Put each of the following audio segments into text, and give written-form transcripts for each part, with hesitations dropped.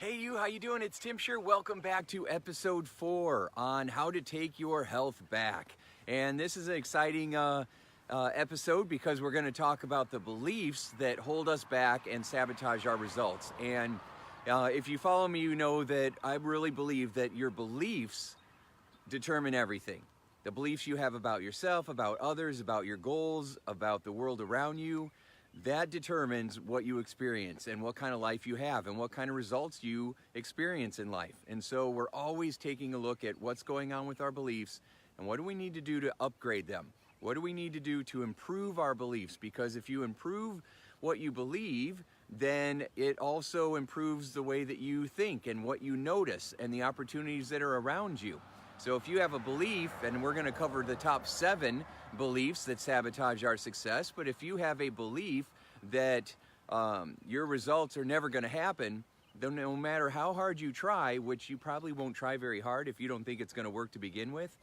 Hey you, how you doing? It's Tim Shurr. Welcome back to episode 4 on how to take your health back. And this is an exciting episode because we're going to talk about the beliefs that hold us back and sabotage our results. And if you follow me, you know that I really believe that your beliefs determine everything. The beliefs you have about yourself, about others, about your goals, about the world around you, that determines what you experience and what kind of life you have and what kind of results you experience in life. And so we're always taking a look at what's going on with our beliefs and what do we need to do to upgrade them? What do we need to do to improve our beliefs? Because if you improve what you believe, then it also improves the way that you think and what you notice and the opportunities that are around you. So if you have a belief, and we're going to cover the top 7 beliefs that sabotage our success, but if you have a belief that your results are never going to happen, then no matter how hard you try, which you probably won't try very hard if you don't think it's going to work to begin with,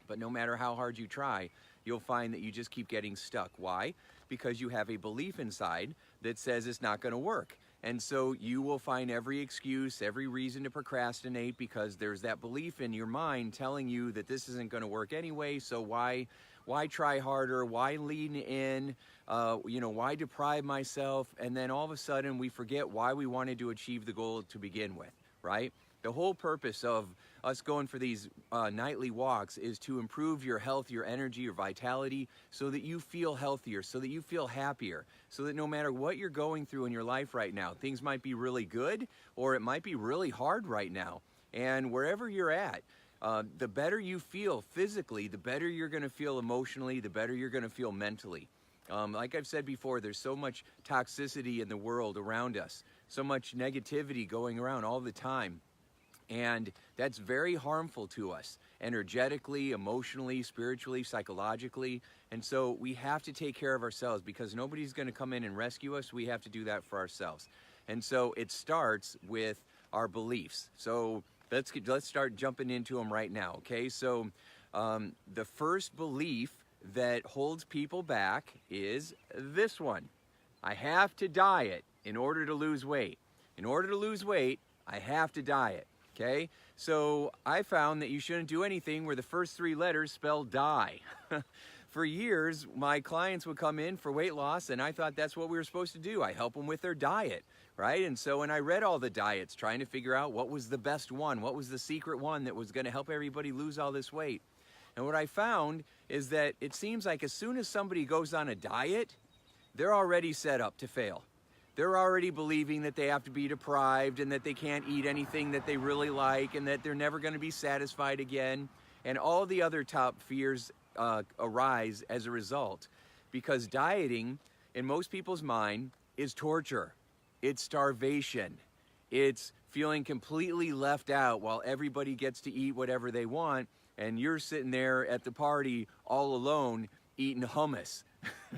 but no matter how hard you try, you'll find that you just keep getting stuck. Why? Because you have a belief inside that says it's not going to work. And so you will find every excuse, every reason to procrastinate because there's that belief in your mind telling you that this isn't going to work anyway, so why try harder? Why lean in? Why deprive myself? And then all of a sudden we forget why we wanted to achieve the goal to begin with, right? The whole purpose of us going for these nightly walks is to improve your health, your energy, your vitality, so that you feel healthier, so that you feel happier, so that no matter what you're going through in your life right now, things might be really good or it might be really hard right now. And wherever you're at, the better you feel physically, the better you're going to feel emotionally, the better you're going to feel mentally. Like I've said before, there's so much toxicity in the world around us, so much negativity going around all the time. And that's very harmful to us, energetically, emotionally, spiritually, psychologically. And so we have to take care of ourselves because nobody's going to come in and rescue us. We have to do that for ourselves. And so it starts with our beliefs. So let's start jumping into them right now, okay? So the first belief that holds people back is this one. I have to diet in order to lose weight. In order to lose weight, I have to diet. Okay, so I found that you shouldn't do anything where the first 3 letters spell die. For years, my clients would come in for weight loss, and I thought that's what we were supposed to do. I help them with their diet, right? And so when I read all the diets, trying to figure out what was the best one, what was the secret one that was going to help everybody lose all this weight. And what I found is that it seems like as soon as somebody goes on a diet, they're already set up to fail. They're already believing that they have to be deprived and that they can't eat anything that they really like and that they're never going to be satisfied again. And all the other top fears arise as a result because dieting, in most people's mind, is torture. It's starvation. It's feeling completely left out while everybody gets to eat whatever they want and you're sitting there at the party all alone eating hummus,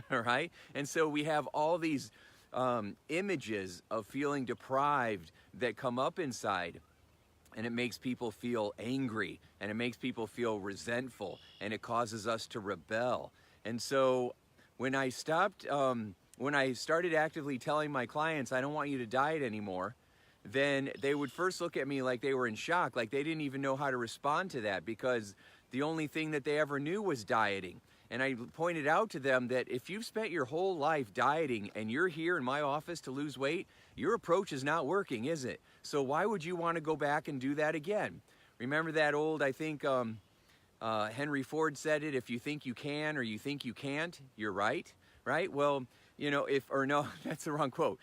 right? And so we have all these images of feeling deprived that come up inside, and it makes people feel angry and it makes people feel resentful and it causes us to rebel. And so when I started actively telling my clients I don't want you to diet anymore, then they would first look at me like they were in shock, like they didn't even know how to respond to that because the only thing that they ever knew was dieting. And I pointed out to them that if you've spent your whole life dieting and you're here in my office to lose weight, your approach is not working, is it? So why would you want to go back and do that again? Remember that old, I think Henry Ford said it, if you think you can or you think you can't, you're right, right? Well, no, that's the wrong quote.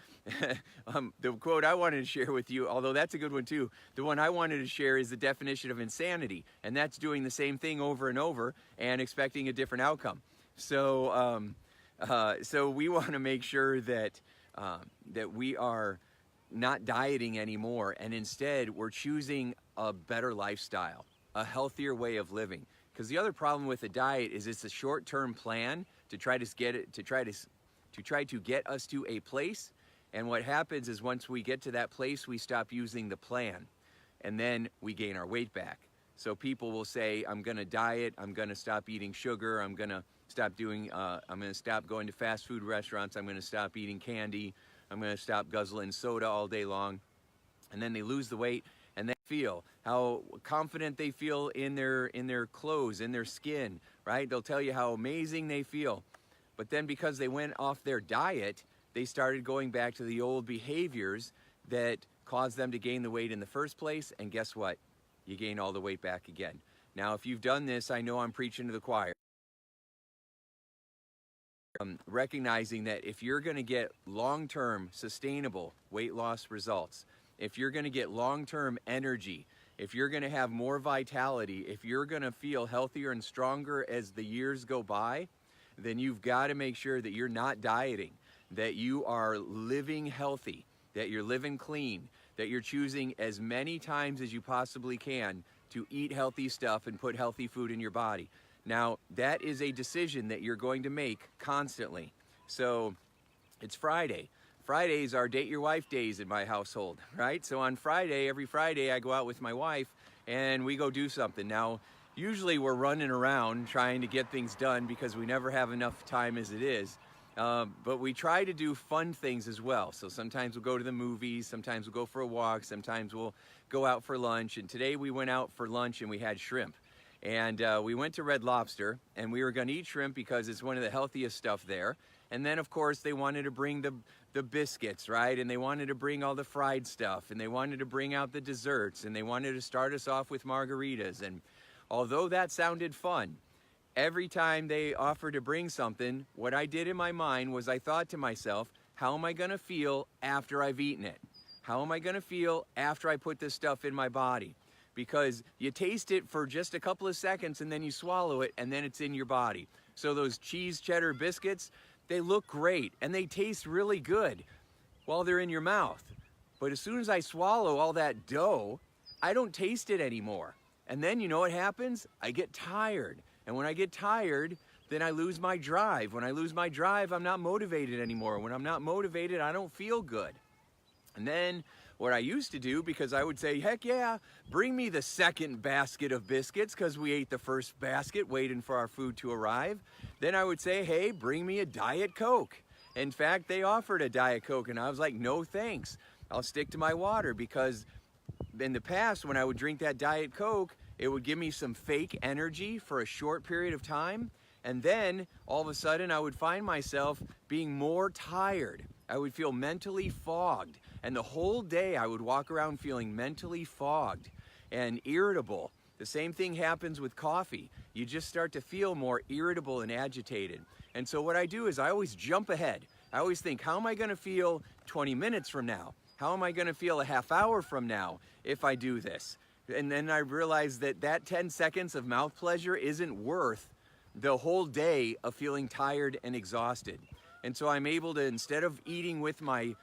The quote I wanted to share with you, although that's a good one too, the one I wanted to share is the definition of insanity, and that's doing the same thing over and over and expecting a different outcome. So, so we want to make sure that that we are not dieting anymore, and instead we're choosing a better lifestyle, a healthier way of living. Because the other problem with a diet is it's a short-term plan to try to get us to a place, and what happens is once we get to that place, we stop using the plan, and then we gain our weight back. So people will say, I'm going to diet, I'm going to stop eating sugar, I'm going to stop going to fast food restaurants, I'm going to stop eating candy, I'm going to stop guzzling soda all day long. and then they lose the weight, and they feel how confident they feel in their clothes, in their skin, right? They'll tell you how amazing they feel. But then because they went off their diet, they started going back to the old behaviors that caused them to gain the weight in the first place, and guess what? You gain all the weight back again. Now, if you've done this, I know I'm preaching to the choir. Recognizing that if you're going to get long-term sustainable weight loss results, if you're going to get long-term energy, if you're going to have more vitality, if you're going to feel healthier and stronger as the years go by, then you've got to make sure that you're not dieting, that you are living healthy, that you're living clean, that you're choosing as many times as you possibly can to eat healthy stuff and put healthy food in your body. Now, that is a decision that you're going to make constantly. So it's Friday. Fridays are date your wife days in my household, right? So on Friday, every Friday, I go out with my wife and we go do something. Now, usually we're running around trying to get things done because we never have enough time as it is. But we try to do fun things as well. So sometimes we'll go to the movies, sometimes we'll go for a walk, sometimes we'll go out for lunch. And today we went out for lunch and we had shrimp. And we went to Red Lobster, and we were going to eat shrimp because it's one of the healthiest stuff there. And then, of course, they wanted to bring the biscuits, right? And they wanted to bring all the fried stuff, and they wanted to bring out the desserts, and they wanted to start us off with margaritas. And although that sounded fun, every time they offered to bring something, what I did in my mind was I thought to myself, how am I going to feel after I've eaten it? How am I going to feel after I put this stuff in my body? Because you taste it for just a couple of seconds and then you swallow it and then it's in your body. So those cheese cheddar biscuits, they look great and they taste really good while they're in your mouth. But as soon as I swallow all that dough, I don't taste it anymore. And then you know what happens? I get tired. And when I get tired, then I lose my drive. When I lose my drive, I'm not motivated anymore. When I'm not motivated, I don't feel good. And then what I used to do, because I would say, heck yeah, bring me the second basket of biscuits because we ate the first basket waiting for our food to arrive. Then I would say, hey, bring me a Diet Coke. In fact, they offered a Diet Coke and I was like, no thanks. I'll stick to my water, because in the past when I would drink that Diet Coke, it would give me some fake energy for a short period of time. And then all of a sudden I would find myself being more tired. I would feel mentally fogged. And the whole day I would walk around feeling mentally fogged and irritable. The same thing happens with coffee. You just start to feel more irritable and agitated. And so what I do is I always jump ahead. I always think, how am I going to feel 20 minutes from now? How am I going to feel a half hour from now if I do this? And then I realized that that 10 seconds of mouth pleasure isn't worth the whole day of feeling tired and exhausted. And so I'm able to, instead of eating with my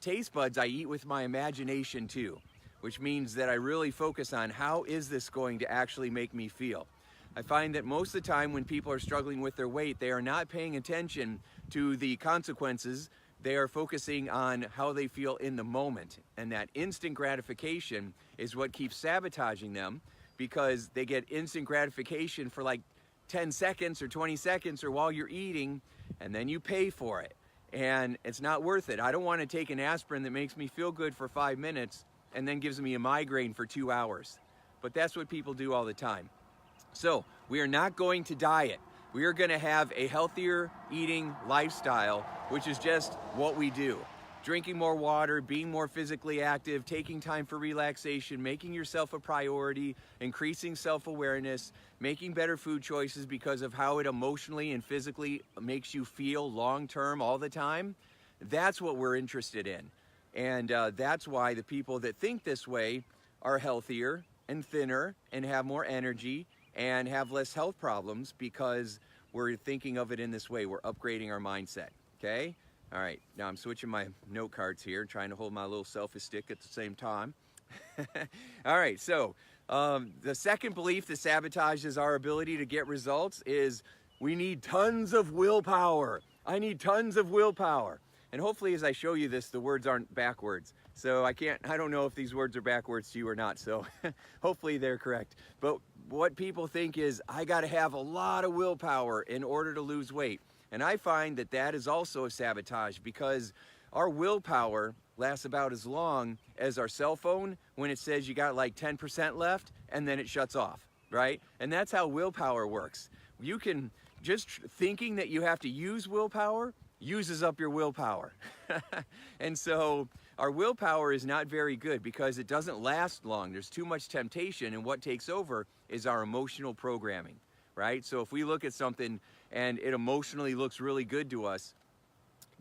taste buds, I eat with my imagination too, which means that I really focus on how is this going to actually make me feel. I find that most of the time when people are struggling with their weight, they are not paying attention to the consequences. They are focusing on how they feel in the moment. And that instant gratification is what keeps sabotaging them, because they get instant gratification for like 10 seconds or 20 seconds or while you're eating, and then you pay for it. And it's not worth it. I don't want to take an aspirin that makes me feel good for 5 minutes and then gives me a migraine for 2 hours. But that's what people do all the time. So we are not going to diet. We are going to have a healthier eating lifestyle, which is just what we do. Drinking more water, being more physically active, taking time for relaxation, making yourself a priority, increasing self-awareness, making better food choices because of how it emotionally and physically makes you feel long-term all the time. That's what we're interested in. And that's why the people that think this way are healthier and thinner and have more energy and have less health problems, because we're thinking of it in this way. We're upgrading our mindset, okay? All right, now I'm switching my note cards here, trying to hold my little selfie stick at the same time. All right, so the second belief that sabotages our ability to get results is we need tons of willpower. I need tons of willpower. And hopefully as I show you this, the words aren't backwards. So I don't know if these words are backwards to you or not, so hopefully they're correct. But what people think is, I gotta have a lot of willpower in order to lose weight. And I find that that is also a sabotage, because our willpower lasts about as long as our cell phone when it says you got like 10% left and then it shuts off, right? And that's how willpower works. You can, just thinking that you have to use willpower uses up your willpower. And so our willpower is not very good because it doesn't last long. There's too much temptation, and what takes over is our emotional programming, right? So if we look at something and it emotionally looks really good to us,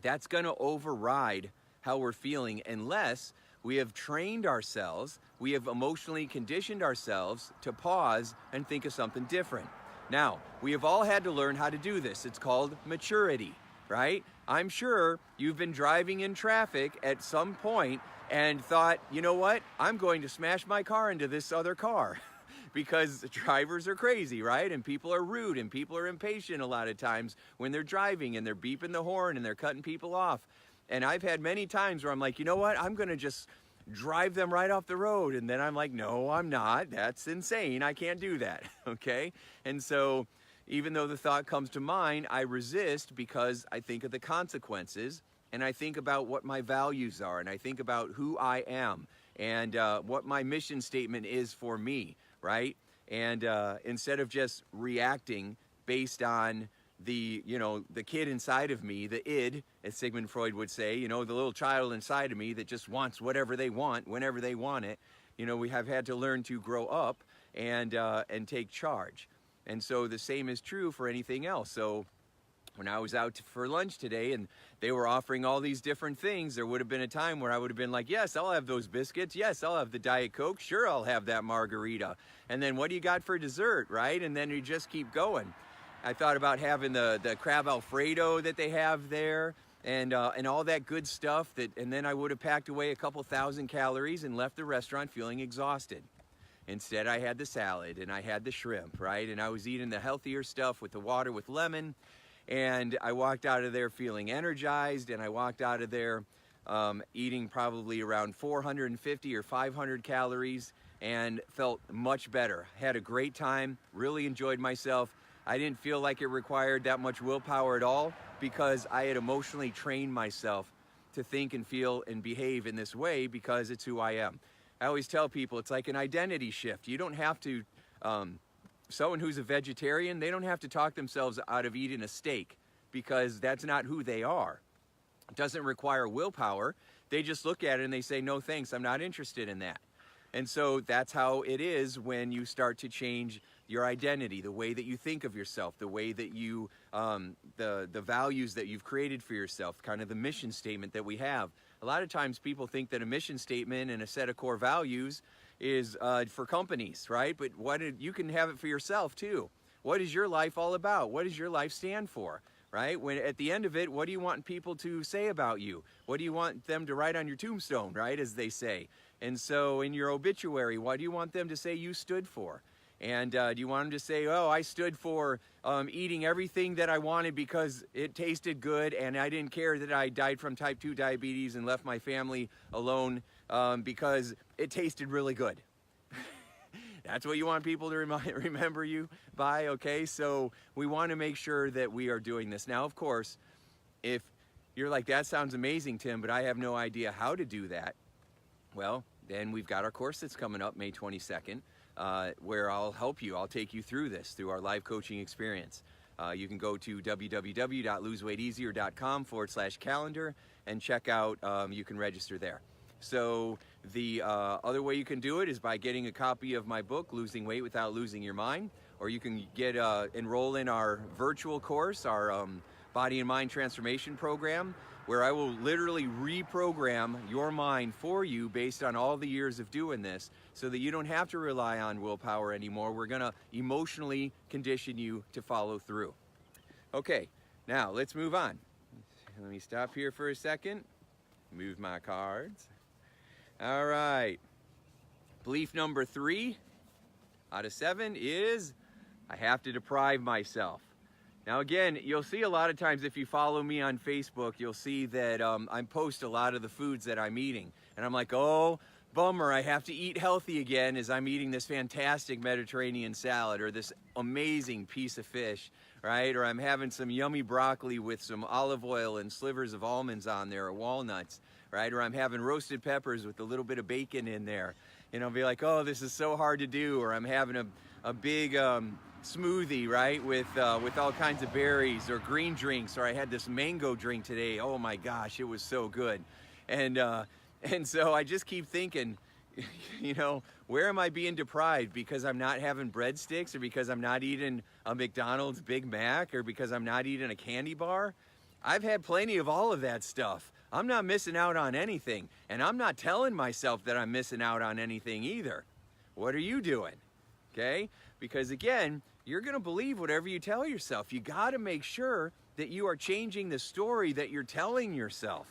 that's going to override how we're feeling unless we have trained ourselves, we have emotionally conditioned ourselves to pause and think of something different. Now, we have all had to learn how to do this. It's called maturity, right? I'm sure you've been driving in traffic at some point and thought, you know what? I'm going to smash my car into this other car. Because drivers are crazy, right? And people are rude and people are impatient a lot of times when they're driving and they're beeping the horn and they're cutting people off. And I've had many times where I'm like, you know what? I'm going to just drive them right off the road. And then I'm like, no, I'm not. That's insane. I can't do that. Okay? And so even though the thought comes to mind, I resist because I think of the consequences and I think about what my values are and I think about who I am and what my mission statement is for me. Right? And instead of just reacting based on the, the kid inside of me, the id, as Sigmund Freud would say, the little child inside of me that just wants whatever they want, whenever they want it, we have had to learn to grow up and take charge. And so the same is true for anything else. So when I was out for lunch today and they were offering all these different things, there would have been a time where I would have been like, yes, I'll have those biscuits. Yes, I'll have the Diet Coke. Sure, I'll have that margarita. And then what do you got for dessert, right? And then you just keep going. I thought about having the crab Alfredo that they have there and all that good stuff. And then I would have packed away a couple thousand calories and left the restaurant feeling exhausted. Instead, I had the salad and I had the shrimp, right? And I was eating the healthier stuff with the water with lemon. And I walked out of there feeling energized, and I walked out of there eating probably around 450 or 500 calories and felt much better. Had a great time, really enjoyed myself. I didn't feel like it required that much willpower at all because I had emotionally trained myself to think and feel and behave in this way because it's who I am. I always tell people it's like an identity shift. You don't have to... someone who's a vegetarian, they don't have to talk themselves out of eating a steak because that's not who they are. It doesn't require willpower. They just look at it and they say, no thanks, I'm not interested in that. And so that's how it is when you start to change your identity, the way that you think of yourself, the way that you, the values that you've created for yourself, kind of the mission statement that we have. A lot of times people think that a mission statement and a set of core values is for companies, right? But you can have it for yourself too. What is your life all about? What does your life stand for, right? When at the end of it, what do you want people to say about you? What do you want them to write on your tombstone, right, as they say? And so in your obituary, what do you want them to say you stood for? And do you want them to say, oh, I stood for eating everything that I wanted because it tasted good and I didn't care that I died from type 2 diabetes and left my family alone because it tasted really good. That's what you want people to remember you by, okay? So we want to make sure that we are doing this. Now, of course, if you're like, that sounds amazing, Tim, but I have no idea how to do that, well, then we've got our course that's coming up May 22nd, where I'll help you. I'll take you through this, through our live coaching experience. You can go to www.loseweighteasier.com/calendar and check out, you can register there. So the other way you can do it is by getting a copy of my book, Losing Weight Without Losing Your Mind, or you can get enroll in our virtual course, our Body and Mind Transformation Program, where I will literally reprogram your mind for you based on all the years of doing this so that you don't have to rely on willpower anymore. We're going to emotionally condition you to follow through. Okay, now let's move on. Let me stop here for a second. Move my cards. All right. Belief number 3 out of 7 is I have to deprive myself. Now again, you'll see a lot of times if you follow me on Facebook, you'll see that I post a lot of the foods that I'm eating. And I'm like, oh, bummer, I have to eat healthy again as I'm eating this fantastic Mediterranean salad or this amazing piece of fish, right? Or I'm having some yummy broccoli with some olive oil and slivers of almonds on there or walnuts, right? Or I'm having roasted peppers with a little bit of bacon in there. And I'll be like, oh, this is so hard to do. Or I'm having a big smoothie, right, with all kinds of berries, or green drinks. Or I had this mango drink today. Oh my gosh, it was so good. And so I just keep thinking, where am I being deprived? Because I'm not having breadsticks, or because I'm not eating a McDonald's Big Mac, or because I'm not eating a candy bar? I've had plenty of all of that stuff. I'm not missing out on anything, and I'm not telling myself that I'm missing out on anything either. What are you doing? Okay? Because again, you're going to believe whatever you tell yourself. You got to make sure that you are changing the story that you're telling yourself.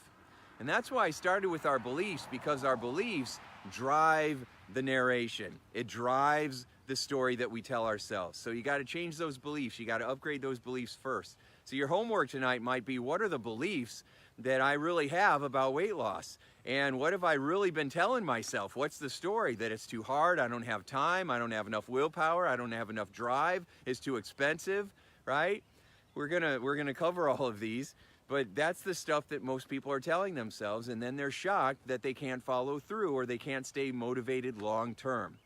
And that's why I started with our beliefs, because our beliefs drive the narration. It drives the story that we tell ourselves. So you got to change those beliefs. You got to upgrade those beliefs first. So your homework tonight might be, what are the beliefs that I really have about weight loss? And what have I really been telling myself? What's the story? That it's too hard, I don't have time, I don't have enough willpower, I don't have enough drive, it's too expensive, right? We're gonna cover all of these, but that's the stuff that most people are telling themselves, and then they're shocked that they can't follow through, or they can't stay motivated long term.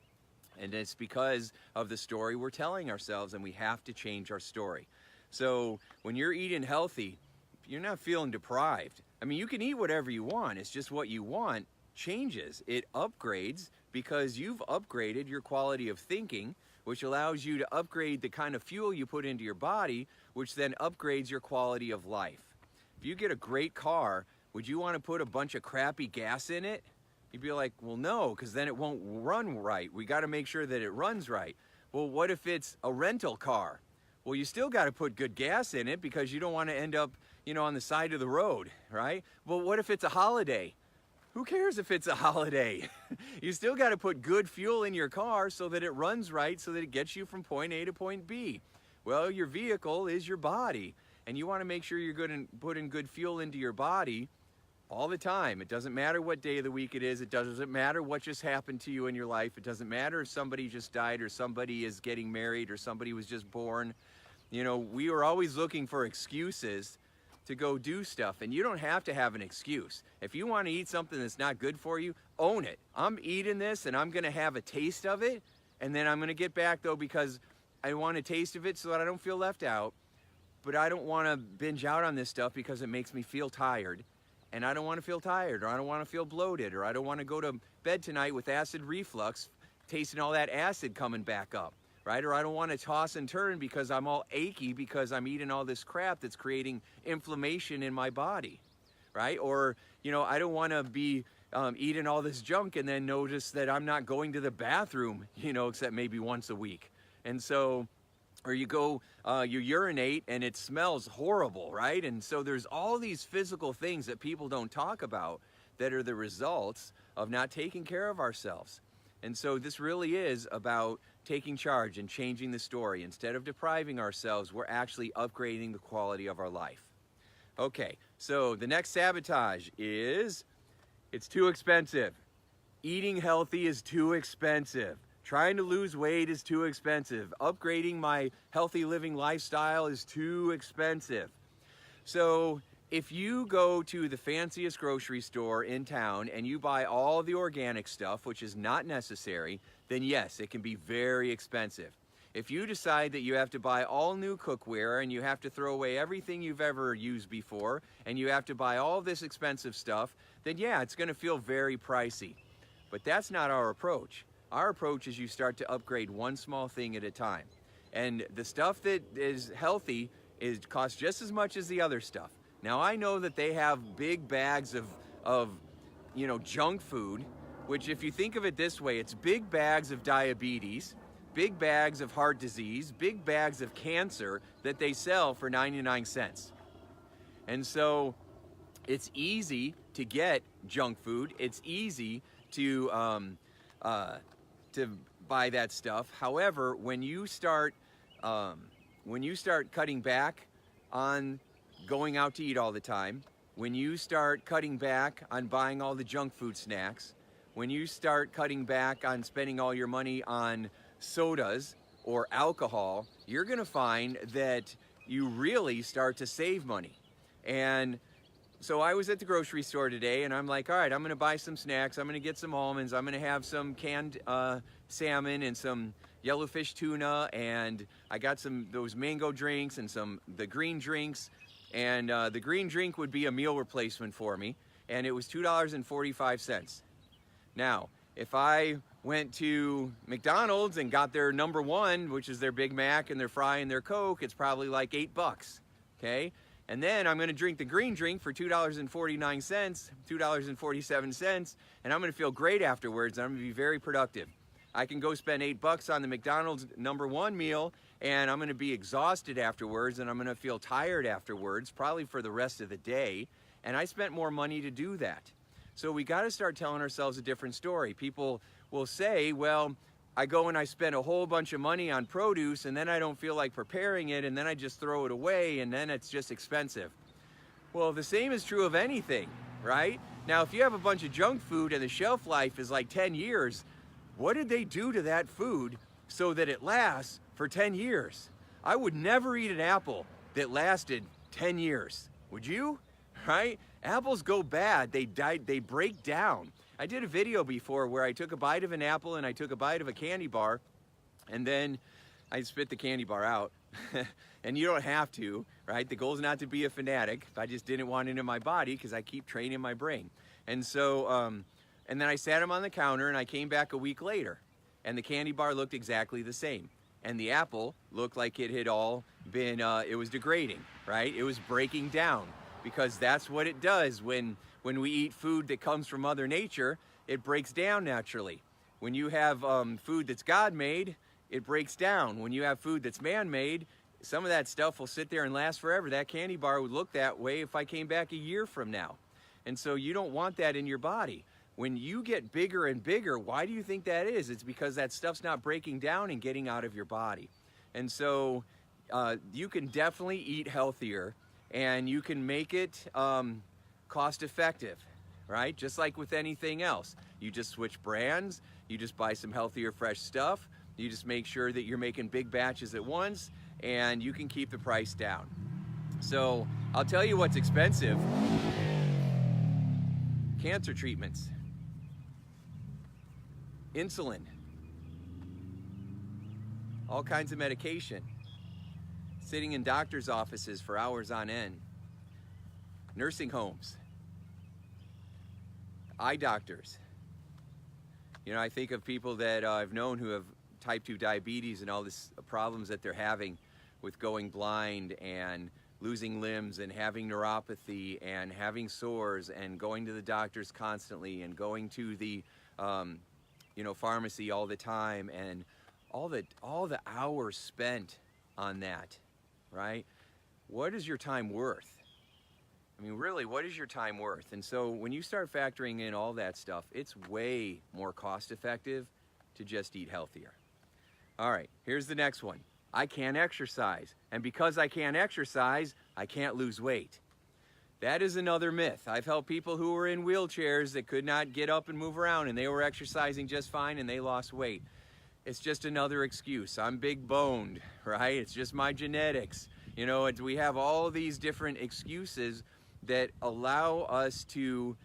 And it's because of the story we're telling ourselves, and we have to change our story. So when you're eating healthy, you're not feeling deprived. I mean, you can eat whatever you want. It's just what you want changes. It upgrades because you've upgraded your quality of thinking, which allows you to upgrade the kind of fuel you put into your body, which then upgrades your quality of life. If you get a great car, would you want to put a bunch of crappy gas in it? You'd be like, well, no, because then it won't run right. We got to make sure that it runs right. Well, what if it's a rental car? Well, you still got to put good gas in it, because you don't want to end up, on the side of the road, right? Well, what if it's a holiday? Who cares if it's a holiday? You still got to put good fuel in your car so that it runs right, so that it gets you from point A to point B. Well, your vehicle is your body, and you want to make sure you're good and putting good fuel into your body all the time. It doesn't matter what day of the week it is. It doesn't matter what just happened to you in your life. It doesn't matter if somebody just died, or somebody is getting married, or somebody was just born. We are always looking for excuses to go do stuff, and you don't have to have an excuse. If you want to eat something that's not good for you, own it. I'm eating this, and I'm going to have a taste of it, and then I'm going to get back, though, because I want a taste of it so that I don't feel left out. But I don't want to binge out on this stuff because it makes me feel tired, and I don't want to feel tired, or I don't want to feel bloated, or I don't want to go to bed tonight with acid reflux, tasting all that acid coming back up. Right? Or I don't want to toss and turn because I'm all achy because I'm eating all this crap that's creating inflammation in my body, right? Or, I don't want to be eating all this junk and then notice that I'm not going to the bathroom, except maybe once a week. And so, or you go, you urinate and it smells horrible, right? And so there's all these physical things that people don't talk about that are the results of not taking care of ourselves. And so this really is about taking charge and changing the story. Instead of depriving ourselves, we're actually upgrading the quality of our life. Okay, so the next sabotage is, it's too expensive. Eating healthy is too expensive. Trying to lose weight is too expensive. Upgrading my healthy living lifestyle is too expensive. So if you go to the fanciest grocery store in town and you buy all the organic stuff, which is not necessary, then yes, it can be very expensive. If you decide that you have to buy all new cookware and you have to throw away everything you've ever used before and you have to buy all this expensive stuff, then yeah, it's going to feel very pricey. But that's not our approach. Our approach is you start to upgrade one small thing at a time. And the stuff that is healthy costs just as much as the other stuff. Now, I know that they have big bags of junk food, which, if you think of it this way, it's big bags of diabetes, big bags of heart disease, big bags of cancer that they sell for 99 cents. And so it's easy to get junk food. It's easy to buy that stuff. However, when you start cutting back on going out to eat all the time, when you start cutting back on buying all the junk food snacks, when you start cutting back on spending all your money on sodas or alcohol, you're going to find that you really start to save money. And So I was at the grocery store today, and I'm like, all right, I'm gonna buy some snacks. I'm gonna get some almonds. I'm gonna have some canned salmon and some yellowfish tuna, and I got those mango drinks and the green drinks, and the green drink would be a meal replacement for me, and it was $2.45. Now, if I went to McDonald's and got their #1, which is their Big Mac and their fry and their Coke, it's probably like $8, okay? And then I'm gonna drink the green drink for $2.49, $2.47, and I'm gonna feel great afterwards, and I'm gonna be very productive. I can go spend $8 on the McDonald's #1 meal, and I'm gonna be exhausted afterwards, and I'm gonna feel tired afterwards, probably for the rest of the day, and I spent more money to do that. So we gotta start telling ourselves a different story. People will say, well, I go and I spend a whole bunch of money on produce, and then I don't feel like preparing it, and then I just throw it away, and then it's just expensive. Well, the same is true of anything, right? Now, if you have a bunch of junk food and the shelf life is like 10 years, what did they do to that food so that it lasts for 10 years? I would never eat an apple that lasted 10 years. Would you? Right? Apples go bad, they break down. I did a video before where I took a bite of an apple and I took a bite of a candy bar, and then I spit the candy bar out. And you don't have to, right? The goal is not to be a fanatic. I just didn't want it in my body because I keep training my brain. And so, and then I sat them on the counter, and I came back a week later, and the candy bar looked exactly the same. And the apple looked like it had all been, it was degrading, right? It was breaking down, because that's what it does when we eat food that comes from Mother Nature. It breaks down naturally. When you have food that's God-made, it breaks down. When you have food that's man-made, some of that stuff will sit there and last forever. That candy bar would look that way if I came back a year from now. And so you don't want that in your body. When you get bigger and bigger, why do you think that is? It's because that stuff's not breaking down and getting out of your body. And so you can definitely eat healthier, and you can make it cost effective, right? Just like with anything else. You just switch brands, you just buy some healthier, fresh stuff, you just make sure that you're making big batches at once, and you can keep the price down. So I'll tell you what's expensive. Cancer treatments, insulin, all kinds of medication, sitting in doctor's offices for hours on end, nursing homes, eye doctors. You know, I think of people that I've known who have type 2 diabetes and all these problems that they're having with going blind and losing limbs and having neuropathy and having sores and going to the doctors constantly and going to the pharmacy all the time, and all the hours spent on that, right? What is your time worth? I mean, really, what is your time worth? And so when you start factoring in all that stuff, it's way more cost effective to just eat healthier. All right, here's the next one. I can't exercise, and because I can't exercise, I can't lose weight. That is another myth. I've helped people who were in wheelchairs that could not get up and move around, and they were exercising just fine and they lost weight. It's just another excuse. I'm big boned, right? It's just my genetics. You know, we have all these different excuses that allow us to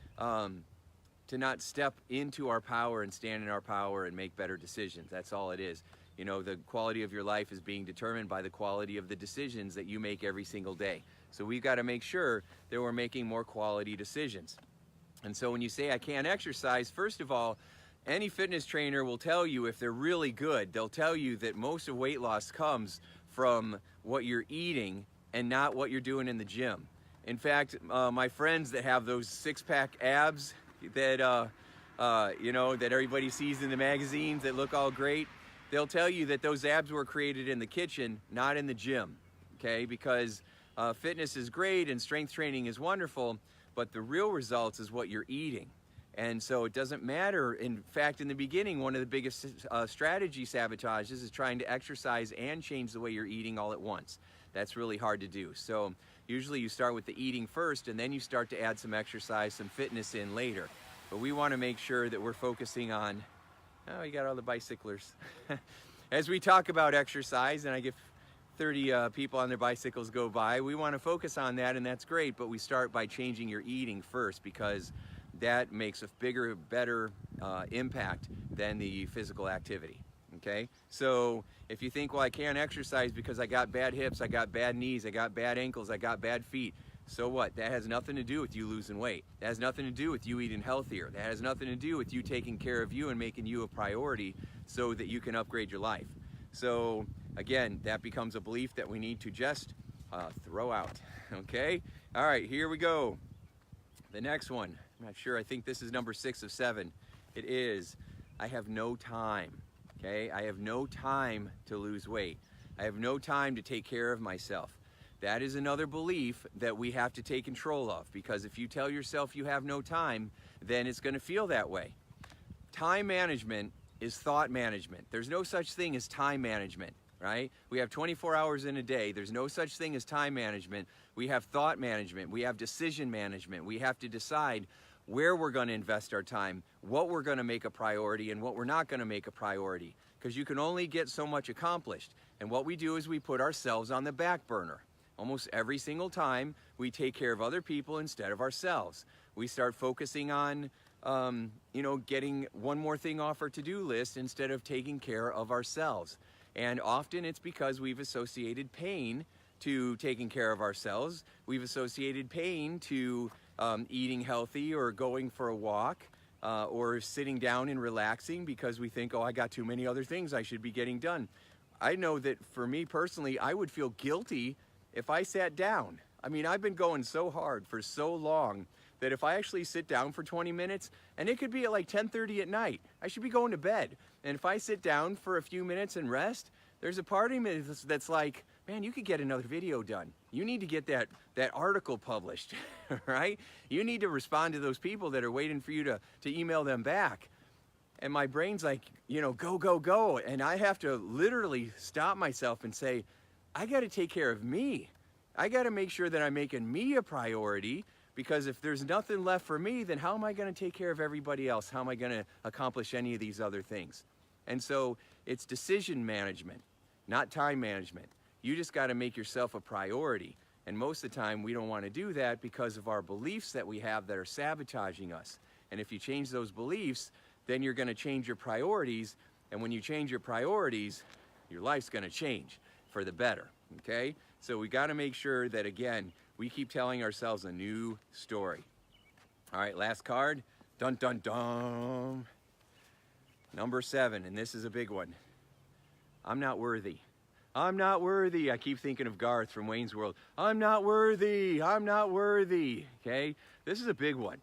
not step into our power and stand in our power and make better decisions. That's all it is. You know, the quality of your life is being determined by the quality of the decisions that you make every single day. So we've got to make sure that we're making more quality decisions. And so when you say I can't exercise, first of all, any fitness trainer will tell you, if they're really good, they'll tell you that most of weight loss comes from what you're eating and not what you're doing in the gym. In fact, my friends that have those six-pack abs that that everybody sees in the magazines that look all great, they'll tell you that those abs were created in the kitchen, not in the gym, okay? Because fitness is great and strength training is wonderful, but the real results is what you're eating. And so it doesn't matter. In fact, in the beginning, one of the biggest strategy sabotages is trying to exercise and change the way you're eating all at once. That's really hard to do. So usually you start with the eating first, and then you start to add some exercise, some fitness in later. But we want to make sure that we're focusing on, oh, you got all the bicyclers. As we talk about exercise, and I get 30 people on their bicycles go by. We want to focus on that, and that's great, but we start by changing your eating first, because that makes a bigger, better impact than the physical activity. Okay, so if you think, well, I can't exercise because I got bad hips, I got bad knees, I got bad ankles, I got bad feet, so what? That has nothing to do with you losing weight. That has nothing to do with you eating healthier. That has nothing to do with you taking care of you and making you a priority so that you can upgrade your life. So again, that becomes a belief that we need to just throw out. Okay, all right, here we go. The next one, I'm not sure, I think this is number 6 of 7. It is, I have no time. Okay, I have no time to lose weight. I have no time to take care of myself. That is another belief that we have to take control of, because if you tell yourself you have no time, then it's going to feel that way. Time management is thought management. There's no such thing as time management, right? We have 24 hours in a day. There's no such thing as time management. We have thought management. We have decision management. We have to decide where we're going to invest our time, what we're going to make a priority, and what we're not going to make a priority, because you can only get so much accomplished. And what we do is we put ourselves on the back burner. Almost every single time we take care of other people instead of ourselves. We start focusing on getting one more thing off our to-do list instead of taking care of ourselves. And often it's because we've associated pain to taking care of ourselves. We've associated pain to eating healthy or going for a walk or sitting down and relaxing, because we think, oh, I got too many other things I should be getting done. I know that for me personally, I would feel guilty if I sat down. I mean, I've been going so hard for so long that if I actually sit down for 20 minutes, and it could be at like 10:30 at night, I should be going to bed. And if I sit down for a few minutes and rest, there's a part of me that's like, man, you could get another video done. You need to get that article published, right? You need to respond to those people that are waiting for you to email them back. And my brain's like, go, go, go. And I have to literally stop myself and say, I got to take care of me. I got to make sure that I'm making me a priority, because if there's nothing left for me, then how am I going to take care of everybody else? How am I going to accomplish any of these other things? And so it's decision management, not time management. You just got to make yourself a priority. And most of the time we don't want to do that because of our beliefs that we have that are sabotaging us. And if you change those beliefs, then you're going to change your priorities. And when you change your priorities, your life's going to change for the better. Okay? So we got to make sure that, again, we keep telling ourselves a new story. All right, last card. Dun, dun, dun. Number 7, and this is a big one. I'm not worthy. I'm not worthy. I keep thinking of Garth from Wayne's World. I'm not worthy. I'm not worthy. Okay? This is a big one.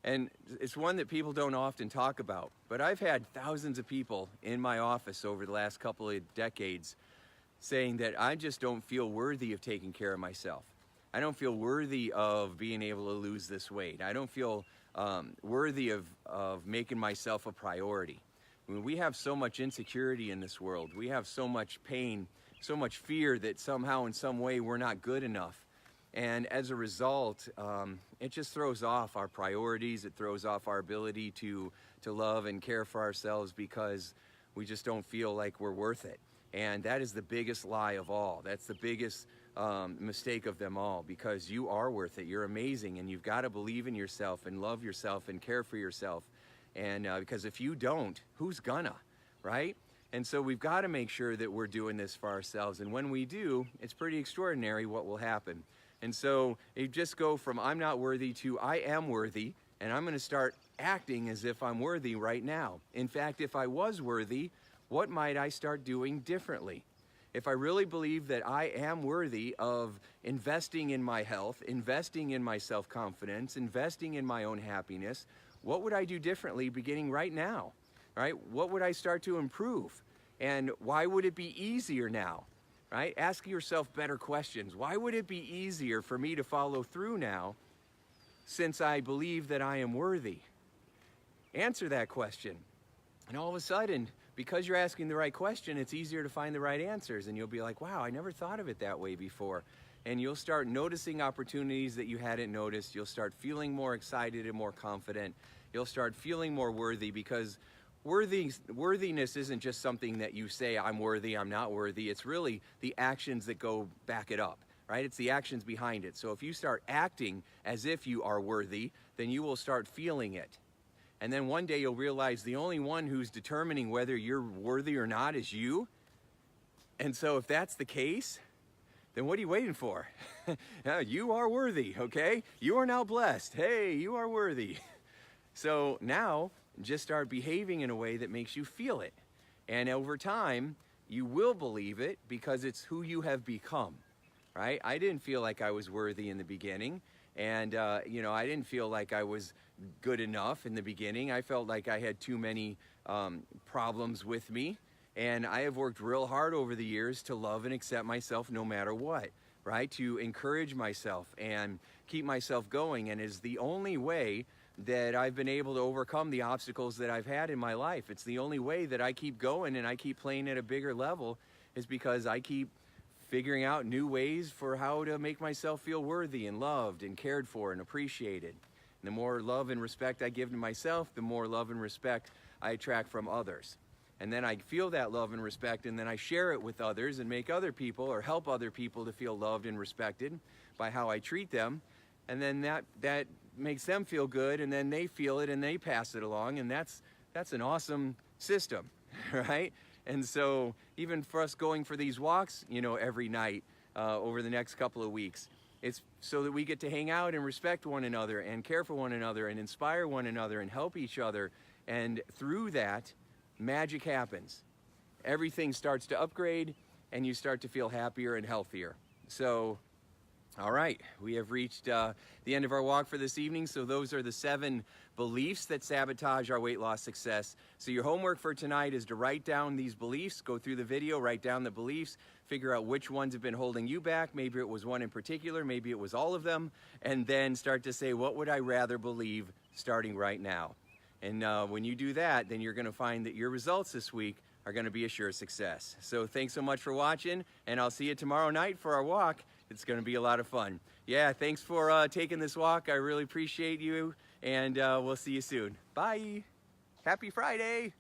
And it's one that people don't often talk about. But I've had thousands of people in my office over the last couple of decades saying that I just don't feel worthy of taking care of myself. I don't feel worthy of being able to lose this weight. I don't feel worthy of making myself a priority. I mean, we have so much insecurity in this world. We have so much pain, so much fear that somehow in some way we're not good enough. And as a result, it just throws off our priorities. It throws off our ability to love and care for ourselves, because we just don't feel like we're worth it. And that is the biggest lie of all. That's the biggest mistake of them all, because you are worth it. You're amazing, and you've got to believe in yourself and love yourself and care for yourself. And because if you don't, who's gonna, right? And so we've got to make sure that we're doing this for ourselves. And when we do, it's pretty extraordinary what will happen. And so you just go from I'm not worthy to I am worthy, and I'm going to start acting as if I'm worthy right now. In fact, if I was worthy, what might I start doing differently? If I really believe that I am worthy of investing in my health, investing in my self-confidence, investing in my own happiness, what would I do differently beginning right now? Right? What would I start to improve? And why would it be easier now? Right? Ask yourself better questions. Why would it be easier for me to follow through now, since I believe that I am worthy? Answer that question. And all of a sudden, because you're asking the right question, it's easier to find the right answers. And you'll be like, wow, I never thought of it that way before. And you'll start noticing opportunities that you hadn't noticed. You'll start feeling more excited and more confident. You'll start feeling more worthy, because worthiness isn't just something that you say, I'm worthy, I'm not worthy. It's really the actions that go back it up, right? It's the actions behind it. So if you start acting as if you are worthy, then you will start feeling it. And then one day you'll realize the only one who's determining whether you're worthy or not is you. And so if that's the case, then what are you waiting for? You are worthy, okay? You are now blessed. Hey, you are worthy. So now, just start behaving in a way that makes you feel it. And over time, you will believe it because it's who you have become, right? I didn't feel like I was worthy in the beginning. And, I didn't feel like I was good enough in the beginning. I felt like I had too many problems with me. And I have worked real hard over the years to love and accept myself no matter what, right? To encourage myself and keep myself going. And it's the only way that I've been able to overcome the obstacles that I've had in my life. It's the only way that I keep going and I keep playing at a bigger level, is because I keep figuring out new ways for how to make myself feel worthy and loved and cared for and appreciated. And the more love and respect I give to myself, the more love and respect I attract from others. And then I feel that love and respect, and then I share it with others and make other people, or help other people to feel loved and respected by how I treat them. And then that makes them feel good, and then they feel it and they pass it along, and that's an awesome system, right? And so even for us going for these walks, every night over the next couple of weeks, it's so that we get to hang out and respect one another and care for one another and inspire one another and help each other. And through that, magic happens. Everything starts to upgrade and you start to feel happier and healthier. So, all right, we have reached the end of our walk for this evening. So those are the 7 beliefs that sabotage our weight loss success. So your homework for tonight is to write down these beliefs, go through the video, write down the beliefs, figure out which ones have been holding you back. Maybe it was one in particular, maybe it was all of them, and then start to say, what would I rather believe starting right now? And when you do that, then you're going to find that your results this week are going to be a sure success. So thanks so much for watching, and I'll see you tomorrow night for our walk. It's going to be a lot of fun. Yeah, thanks for taking this walk. I really appreciate you, and we'll see you soon. Bye. Happy Friday.